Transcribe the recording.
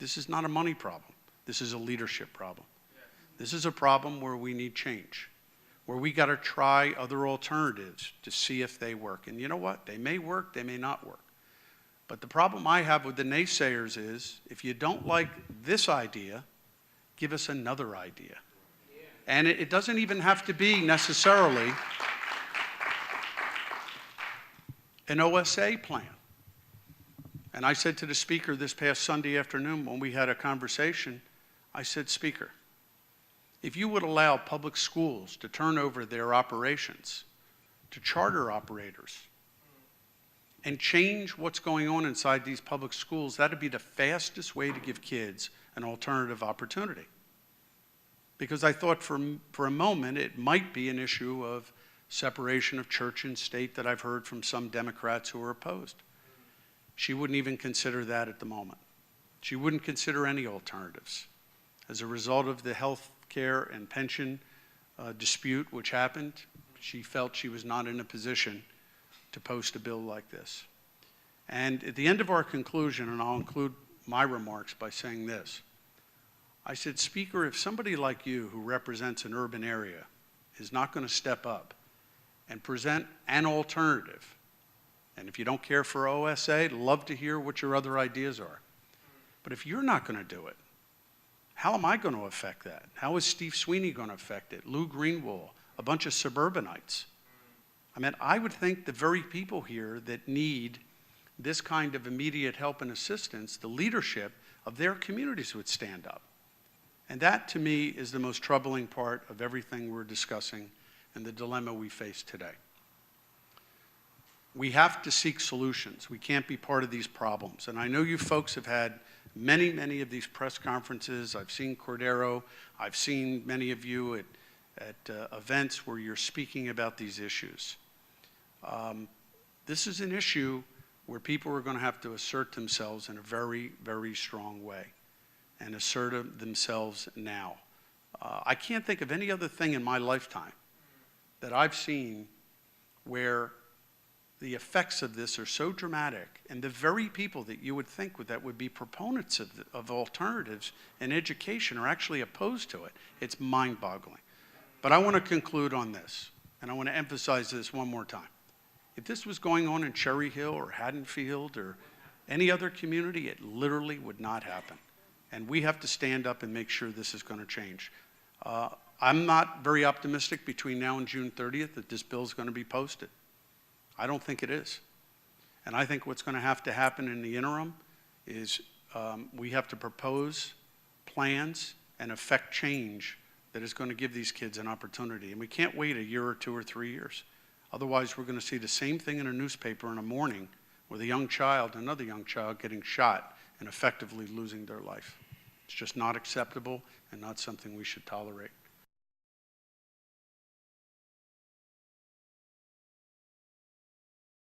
This is not a money problem. This is a leadership problem. This is a problem where we need change, where we got to try other alternatives to see if they work. And you know what? They may work, they may not work. But the problem I have with the naysayers is, if you don't like this idea, give us another idea. And it doesn't even have to be necessarily an OSA plan. And I said to the speaker this past Sunday afternoon when we had a conversation, I said, Speaker, if you would allow public schools to turn over their operations to charter operators and change what's going on inside these public schools, that'd be the fastest way to give kids an alternative opportunity. Because I thought for a moment it might be an issue of separation of church and state that I've heard from some Democrats who are opposed. She wouldn't even consider that at the moment. She wouldn't consider any alternatives. As a result of the health care and pension dispute which happened, she felt she was not in a position to post a bill like this. And at the end of our conclusion, and I'll include my remarks by saying this, I said, Speaker, if somebody like you who represents an urban area is not going to step up and present an alternative, and if you don't care for OSA, I'd love to hear what your other ideas are. But if you're not going to do it, how am I going to affect that? How is Steve Sweeney going to affect it? Lou Greenwald, a bunch of suburbanites. I mean, I would think the very people here that need this kind of immediate help and assistance, the leadership of their communities would stand up. And that, to me, is the most troubling part of everything we're discussing and the dilemma we face today. We have to seek solutions. We can't be part of these problems. And I know you folks have had many, many of these press conferences. I've seen Cordero. I've seen many of you at events where you're speaking about these issues. This is an issue where people are going to have to assert themselves in a very, very strong way and assert themselves now. I can't think of any other thing in my lifetime that I've seen where the effects of this are so dramatic, and the very people that you would think that would be proponents of alternatives in education are actually opposed to it. It's mind-boggling. But I want to conclude on this, and I want to emphasize this one more time. If this was going on in Cherry Hill or Haddonfield or any other community, it literally would not happen. And we have to stand up and make sure this is going to change. I'm not very optimistic between now and June 30th that this bill is going to be posted. I don't think it is. And I think what's going to happen in the interim is we have to propose plans and effect change that is going to give these kids an opportunity. And we can't wait a year or 2 or 3 years. Otherwise, we're going to see the same thing in a newspaper in a morning with a young child, another young child getting shot and effectively losing their life. It's just not acceptable and not something we should tolerate.